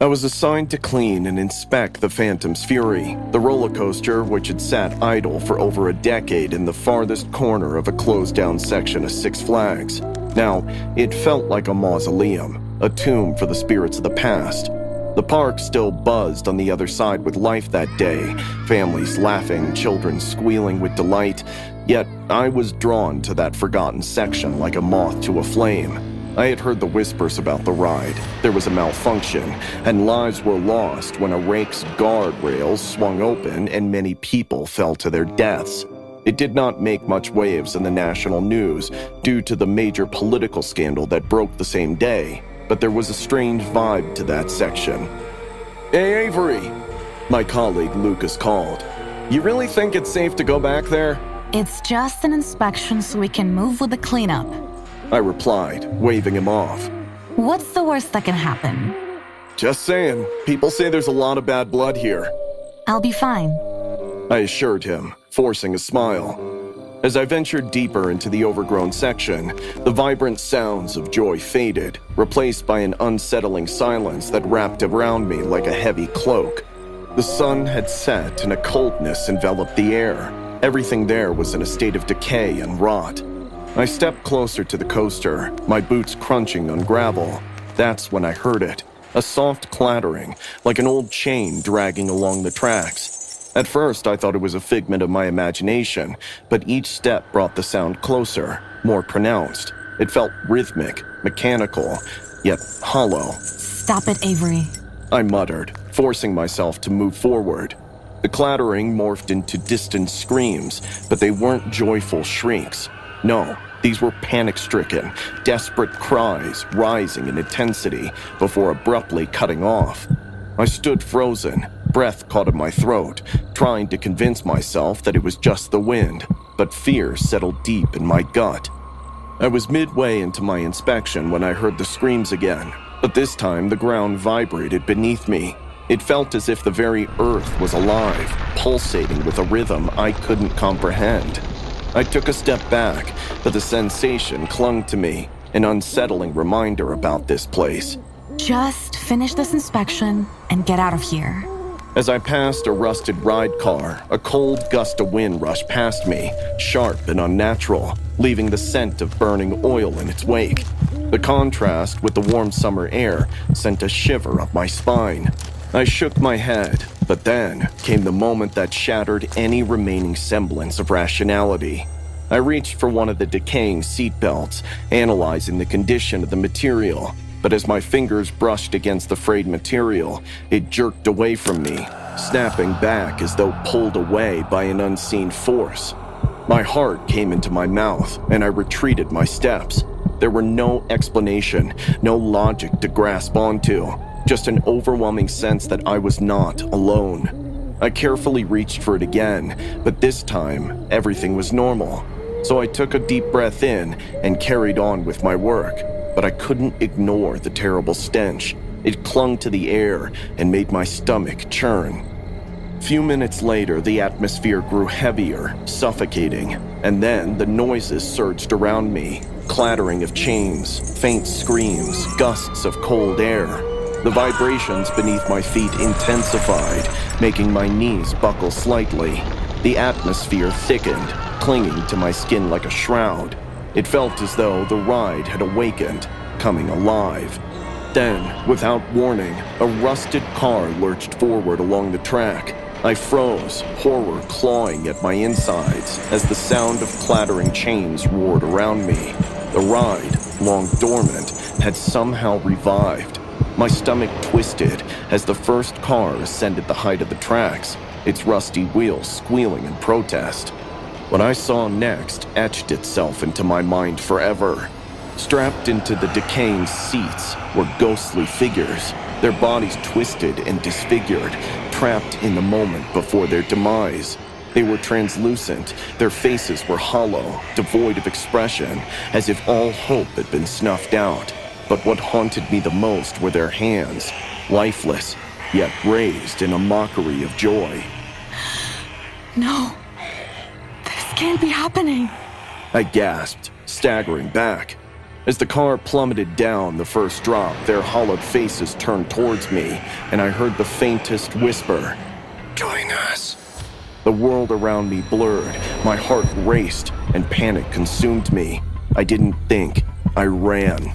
I was assigned to clean and inspect the Phantom's Fury, the roller coaster which had sat idle for over a decade in the farthest corner of a closed-down section of Six Flags. Now, it felt like a mausoleum, a tomb for the spirits of the past. The park still buzzed on the other side with life that day, families laughing, children squealing with delight, yet I was drawn to that forgotten section like a moth to a flame. I had heard the whispers about the ride. There was a malfunction, and lives were lost when a rake's guardrails swung open and many people fell to their deaths. It did not make much waves in the national news due to the major political scandal that broke the same day, but there was a strange vibe to that section. "Hey, Avery," my colleague Lucas called. "You really think it's safe to go back there?" It's just an inspection so we can move with the cleanup, I replied, waving him off. What's the worst that can happen? "Just saying, people say there's a lot of bad blood here," I'll be fine. I assured him, forcing a smile. As I ventured deeper into the overgrown section, the vibrant sounds of joy faded, replaced by an unsettling silence that wrapped around me like a heavy cloak. The sun had set and a coldness enveloped the air. Everything there was in a state of decay and rot. I stepped closer to the coaster, my boots crunching on gravel. That's when I heard it, a soft clattering, like an old chain dragging along the tracks. At first, I thought it was a figment of my imagination, but each step brought the sound closer, more pronounced. It felt rhythmic, mechanical, yet hollow. Stop it, Avery. I muttered, forcing myself to move forward. The clattering morphed into distant screams, but they weren't joyful shrieks. No, these were panic-stricken, desperate cries rising in intensity before abruptly cutting off. I stood frozen, breath caught in my throat, trying to convince myself that it was just the wind, but fear settled deep in my gut. I was midway into my inspection when I heard the screams again, but this time the ground vibrated beneath me. It felt as if the very earth was alive, pulsating with a rhythm I couldn't comprehend. I took a step back, but the sensation clung to me, an unsettling reminder about this place. Just finish this inspection and get out of here. As I passed a rusted ride car, a cold gust of wind rushed past me, sharp and unnatural, leaving the scent of burning oil in its wake. The contrast with the warm summer air sent a shiver up my spine. I shook my head, but then came the moment that shattered any remaining semblance of rationality. I reached for one of the decaying seatbelts, analyzing the condition of the material, but as my fingers brushed against the frayed material, it jerked away from me, snapping back as though pulled away by an unseen force. My heart came into my mouth, and I retreated my steps. There were no explanation, no logic to grasp onto. Just an overwhelming sense that I was not alone. I carefully reached for it again, but this time, everything was normal. So I took a deep breath in and carried on with my work, but I couldn't ignore the terrible stench. It clung to the air and made my stomach churn. Few minutes later, the atmosphere grew heavier, suffocating, and then the noises surged around me, clattering of chains, faint screams, gusts of cold air. The vibrations beneath my feet intensified, making my knees buckle slightly. The atmosphere thickened, clinging to my skin like a shroud. It felt as though the ride had awakened, coming alive. Then, without warning, a rusted car lurched forward along the track. I froze, horror clawing at my insides as the sound of clattering chains roared around me. The ride, long dormant, had somehow revived. My stomach twisted as the first car ascended the height of the tracks, its rusty wheels squealing in protest. What I saw next etched itself into my mind forever. Strapped into the decaying seats were ghostly figures, their bodies twisted and disfigured, trapped in the moment before their demise. They were translucent, their faces were hollow, devoid of expression, as if all hope had been snuffed out. But what haunted me the most were their hands, lifeless, yet raised in a mockery of joy. No, this can't be happening. I gasped, staggering back. As the car plummeted down the first drop, their hollowed faces turned towards me, and I heard the faintest whisper, "Join us." The world around me blurred, my heart raced, and panic consumed me. I didn't think, I ran.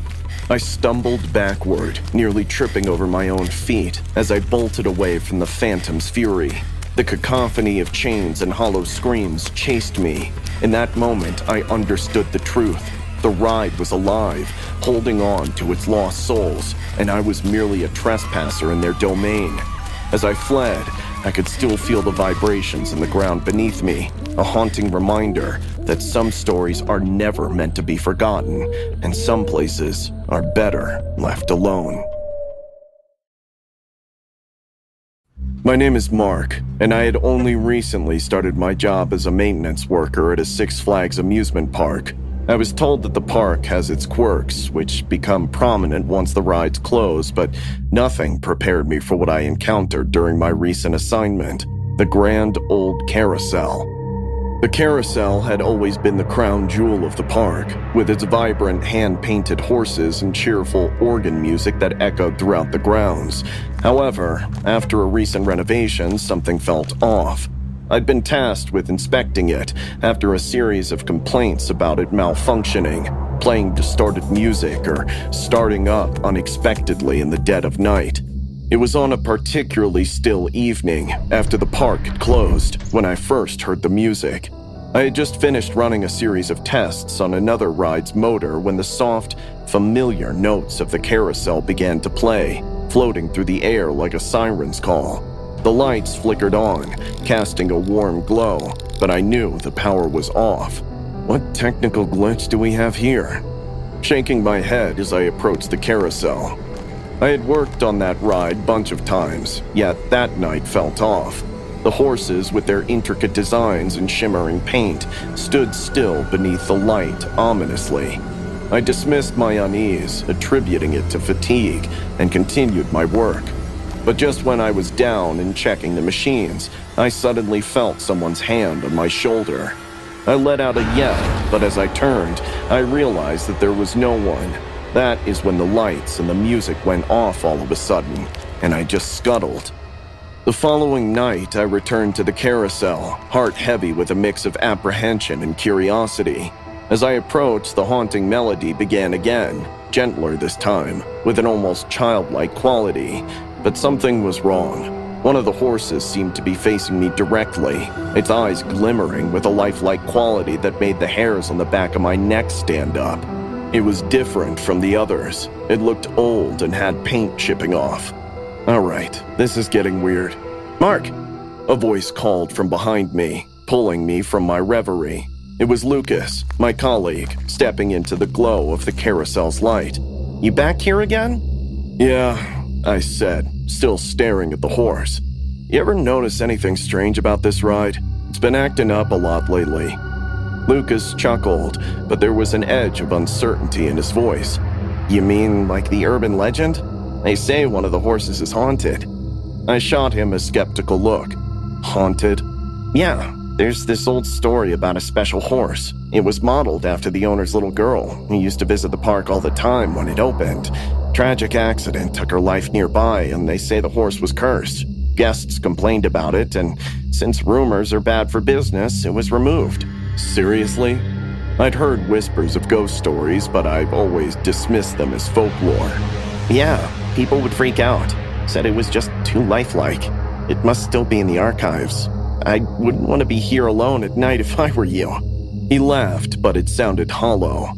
I stumbled backward, nearly tripping over my own feet as I bolted away from the phantom's fury. The cacophony of chains and hollow screams chased me. In that moment, I understood the truth. The ride was alive, holding on to its lost souls, and I was merely a trespasser in their domain. As I fled, I could still feel the vibrations in the ground beneath me, a haunting reminder that some stories are never meant to be forgotten, and some places are better left alone. My name is Mark, and I had only recently started my job as a maintenance worker at a Six Flags amusement park. I was told that the park has its quirks, which become prominent once the rides close, but nothing prepared me for what I encountered during my recent assignment, the grand old carousel. The carousel had always been the crown jewel of the park, with its vibrant hand-painted horses and cheerful organ music that echoed throughout the grounds. However, after a recent renovation, something felt off. I'd been tasked with inspecting it after a series of complaints about it malfunctioning, playing distorted music, or starting up unexpectedly in the dead of night. It was on a particularly still evening after the park had closed when I first heard the music. I had just finished running a series of tests on another ride's motor when the soft, familiar notes of the carousel began to play, floating through the air like a siren's call. The lights flickered on, casting a warm glow, but I knew the power was off. What technical glitch do we have here? Shaking my head as I approached the carousel. I had worked on that ride a bunch of times, yet that night felt off. The horses, with their intricate designs and shimmering paint, stood still beneath the light ominously. I dismissed my unease, attributing it to fatigue, and continued my work. But just when I was down and checking the machines, I suddenly felt someone's hand on my shoulder. I let out a yell, but as I turned, I realized that there was no one. That is when the lights and the music went off all of a sudden, and I just scuttled. The following night, I returned to the carousel, heart heavy with a mix of apprehension and curiosity. As I approached, the haunting melody began again, gentler this time, with an almost childlike quality. But something was wrong. One of the horses seemed to be facing me directly, its eyes glimmering with a lifelike quality that made the hairs on the back of my neck stand up. It was different from the others. It looked old and had paint chipping off. All right, this is getting weird. "Mark!" A voice called from behind me, pulling me from my reverie. It was Lucas, my colleague, stepping into the glow of the carousel's light. "You back here again?" "Yeah," I said, still staring at the horse. "You ever notice anything strange about this ride? It's been acting up a lot lately." Lucas chuckled, but there was an edge of uncertainty in his voice. "You mean like the urban legend? They say one of the horses is haunted." I shot him a skeptical look. "Haunted?" "Yeah, there's this old story about a special horse. It was modeled after the owner's little girl, who used to visit the park all the time when it opened. Tragic accident took her life nearby, and they say the horse was cursed. Guests complained about it, and since rumors are bad for business, it was removed." Seriously? I'd heard whispers of ghost stories, but I've always dismissed them as folklore. "Yeah, people would freak out. Said it was just too lifelike. It must still be in the archives. I wouldn't want to be here alone at night if I were you." He laughed, but it sounded hollow.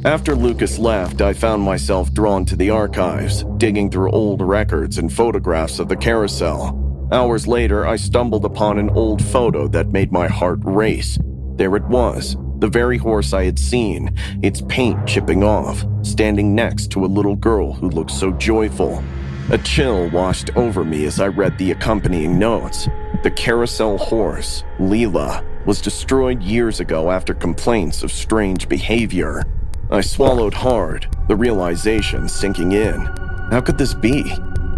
After Lucas left, I found myself drawn to the archives, digging through old records and photographs of the carousel. Hours later, I stumbled upon an old photo that made my heart race. There it was, the very horse I had seen, its paint chipping off, standing next to a little girl who looked so joyful. A chill washed over me as I read the accompanying notes. The carousel horse, Leela, was destroyed years ago after complaints of strange behavior. I swallowed hard, the realization sinking in. How could this be?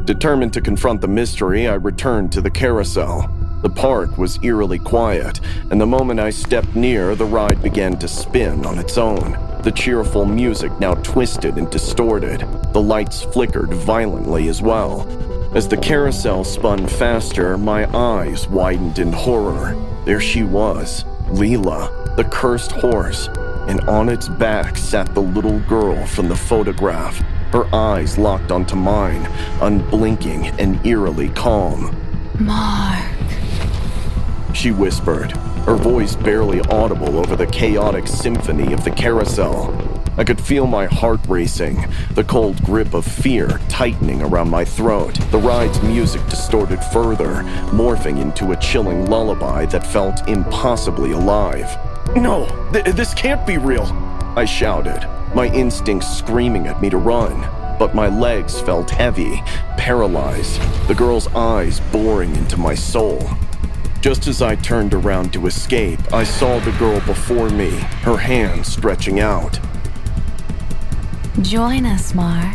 Determined to confront the mystery, I returned to the carousel. The park was eerily quiet, and the moment I stepped near, the ride began to spin on its own. The cheerful music now twisted and distorted. The lights flickered violently as well. As the carousel spun faster, my eyes widened in horror. There she was, Leela, the cursed horse, and on its back sat the little girl from the photograph, her eyes locked onto mine, unblinking and eerily calm. Mark. She whispered, her voice barely audible over the chaotic symphony of the carousel. I could feel my heart racing, the cold grip of fear tightening around my throat. The ride's music distorted further, morphing into a chilling lullaby that felt impossibly alive. "No, this can't be real," I shouted, my instincts screaming at me to run. But my legs felt heavy, paralyzed, the girl's eyes boring into my soul. Just as I turned around to escape, I saw the girl before me, her hand stretching out. Join us, Mark.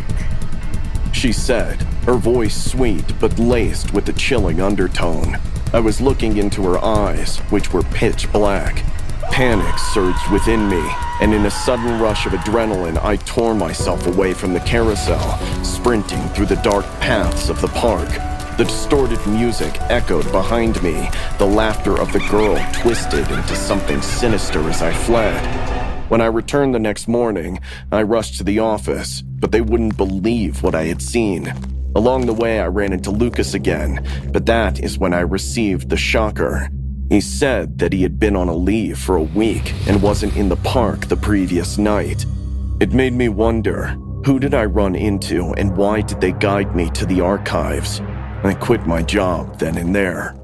She said, her voice sweet but laced with a chilling undertone. I was looking into her eyes, which were pitch black. Panic surged within me, and in a sudden rush of adrenaline, I tore myself away from the carousel, sprinting through the dark paths of the park. The distorted music echoed behind me, the laughter of the girl twisted into something sinister as I fled. When I returned the next morning, I rushed to the office, but they wouldn't believe what I had seen. Along the way, I ran into Lucas again, but that is when I received the shocker. He said that he had been on a leave for a week and wasn't in the park the previous night. It made me wonder, who did I run into and why did they guide me to the archives? I quit my job then and there.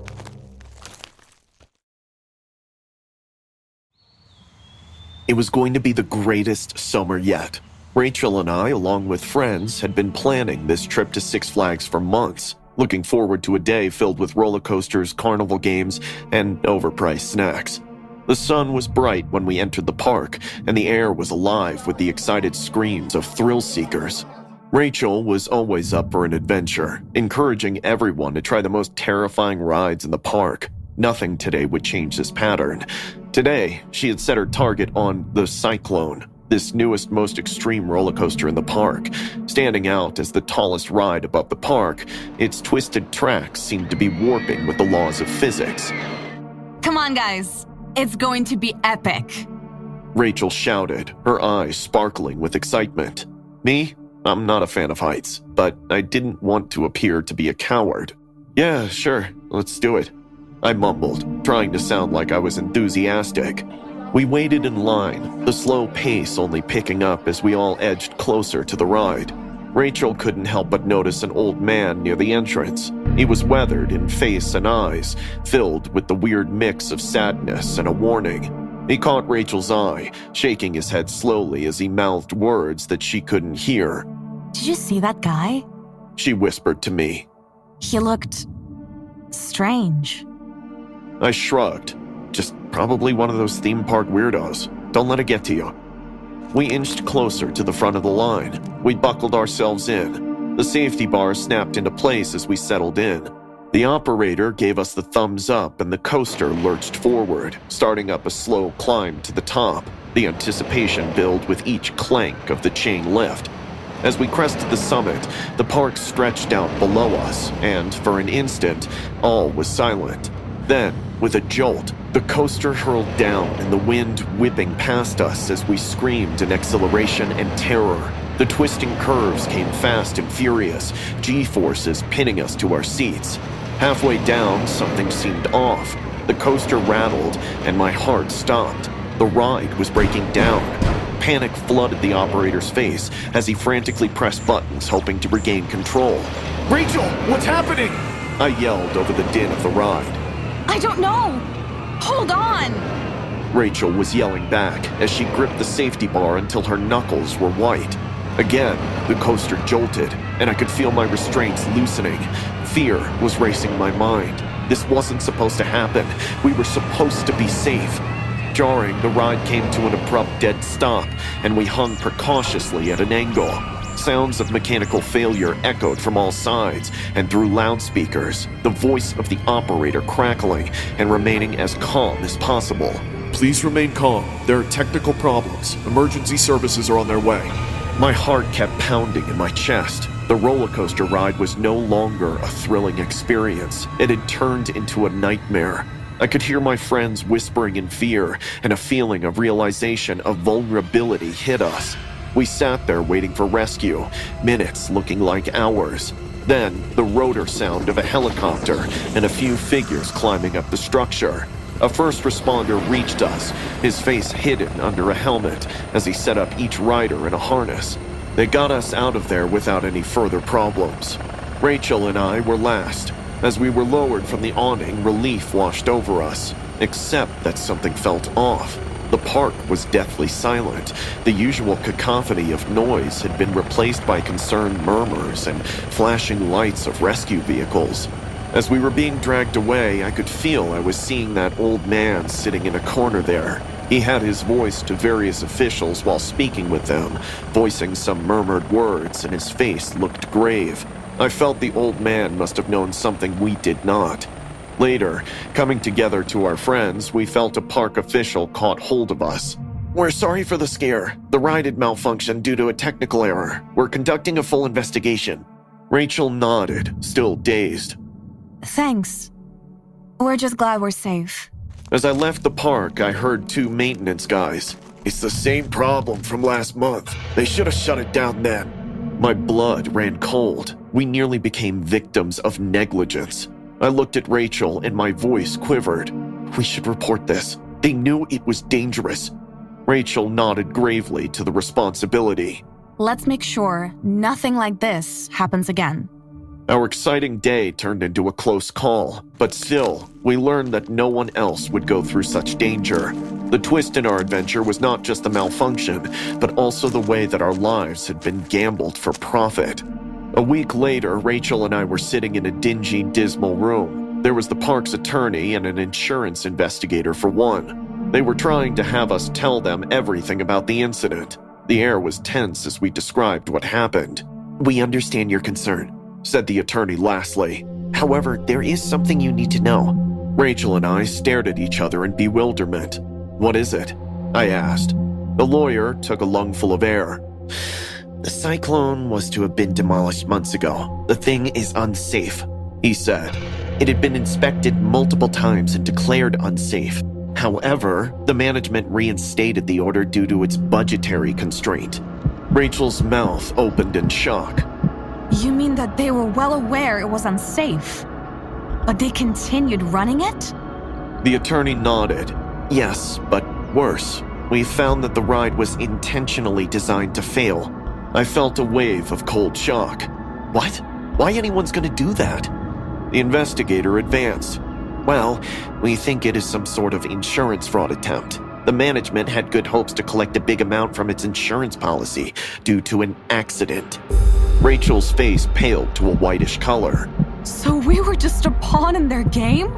It was going to be the greatest summer yet. Rachel and I, along with friends, had been planning this trip to Six Flags for months, looking forward to a day filled with roller coasters, carnival games, and overpriced snacks. The sun was bright when we entered the park, and the air was alive with the excited screams of thrill seekers. Rachel was always up for an adventure, encouraging everyone to try the most terrifying rides in the park. Nothing today would change this pattern. Today, she had set her target on the Cyclone, this newest, most extreme roller coaster in the park. Standing out as the tallest ride above the park, its twisted tracks seemed to be warping with the laws of physics. Come on, guys. It's going to be epic. Rachel shouted, her eyes sparkling with excitement. Me? I'm not a fan of heights, but I didn't want to appear to be a coward. "Yeah, sure, let's do it," I mumbled, trying to sound like I was enthusiastic. We waited in line, the slow pace only picking up as we all edged closer to the ride. Rachel couldn't help but notice an old man near the entrance. He was weathered in face and eyes, filled with the weird mix of sadness and a warning. He caught Rachel's eye, shaking his head slowly as he mouthed words that she couldn't hear. Did you see that guy? She whispered to me. He looked strange. I shrugged. Just probably one of those theme park weirdos. Don't let it get to you. We inched closer to the front of the line. We buckled ourselves in. The safety bars snapped into place as we settled in. The operator gave us the thumbs up and the coaster lurched forward, starting up a slow climb to the top, the anticipation built with each clank of the chain lift. As we crested the summit, the park stretched out below us, and for an instant, all was silent. Then, with a jolt, the coaster hurled down and the wind whipping past us as we screamed in exhilaration and terror. The twisting curves came fast and furious, G-forces pinning us to our seats. Halfway down, something seemed off. The coaster rattled, and my heart stopped. The ride was breaking down. Panic flooded the operator's face as he frantically pressed buttons, hoping to regain control. "Rachel, what's happening?" I yelled over the din of the ride. I don't know. Hold on. Rachel was yelling back as she gripped the safety bar until her knuckles were white. Again, the coaster jolted, and I could feel my restraints loosening. Fear was racing my mind. This wasn't supposed to happen. We were supposed to be safe. Jarring, the ride came to an abrupt dead stop, and we hung precautiously at an angle. Sounds of mechanical failure echoed from all sides and through loudspeakers, the voice of the operator crackling and remaining as calm as possible. Please remain calm. There are technical problems. Emergency services are on their way. My heart kept pounding in my chest. The roller coaster ride was no longer a thrilling experience. It had turned into a nightmare. I could hear my friends whispering in fear, and a feeling of realization of vulnerability hit us. We sat there waiting for rescue, minutes looking like hours. Then, the rotor sound of a helicopter and a few figures climbing up the structure. A first responder reached us, his face hidden under a helmet, as he set up each rider in a harness. They got us out of there without any further problems. Rachel and I were last. As we were lowered from the awning, relief washed over us, except that something felt off. The park was deathly silent. The usual cacophony of noise had been replaced by concerned murmurs and flashing lights of rescue vehicles. As we were being dragged away, I could feel I was seeing that old man sitting in a corner there. He had his voice to various officials while speaking with them, voicing some murmured words, and his face looked grave. I felt the old man must have known something we did not. Later, coming together to our friends, we felt a park official caught hold of us. "We're sorry for the scare. The ride had malfunctioned due to a technical error. We're conducting a full investigation." Rachel nodded, still dazed. Thanks. We're just glad we're safe. As I left the park, I heard two maintenance guys. It's the same problem from last month. They should have shut it down then. My blood ran cold. We nearly became victims of negligence. I looked at Rachel and my voice quivered. "We should report this. They knew it was dangerous." Rachel nodded gravely to the responsibility. Let's make sure nothing like this happens again. Our exciting day turned into a close call, but still, we learned that no one else would go through such danger. The twist in our adventure was not just the malfunction, but also the way that our lives had been gambled for profit. A week later, Rachel and I were sitting in a dingy, dismal room. There was the park's attorney and an insurance investigator for one. They were trying to have us tell them everything about the incident. The air was tense as we described what happened. "We understand your concern," said the attorney lastly. "However, there is something you need to know." Rachel and I stared at each other in bewilderment. "What is it?" I asked. The lawyer took a lungful of air. "The Cyclone was to have been demolished months ago. The thing is unsafe," he said. "It had been inspected multiple times and declared unsafe. However, the management reinstated the order due to its budgetary constraint." Rachel's mouth opened in shock. You mean that they were well aware it was unsafe, but they continued running it? The attorney nodded. "Yes, but worse. We found that the ride was intentionally designed to fail." I felt a wave of cold shock. "What? Why anyone's gonna do that?" The investigator advanced. "Well, we think it is some sort of insurance fraud attempt. The management had good hopes to collect a big amount from its insurance policy due to an accident." Rachel's face paled to a whitish color. So we were just a pawn in their game?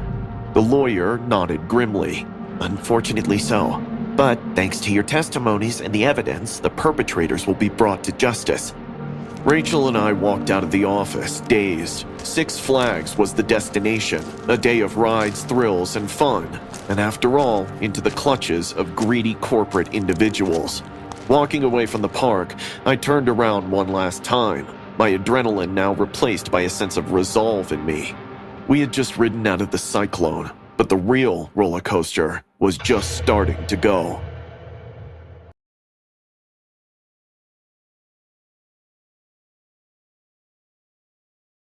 The lawyer nodded grimly. "Unfortunately so. But thanks to your testimonies and the evidence, the perpetrators will be brought to justice." Rachel and I walked out of the office, dazed. Six Flags was the destination, a day of rides, thrills, and fun. And after all, into the clutches of greedy corporate individuals. Walking away from the park, I turned around one last time, my adrenaline now replaced by a sense of resolve in me. We had just ridden out of the Cyclone, but the real roller coaster was just starting to go.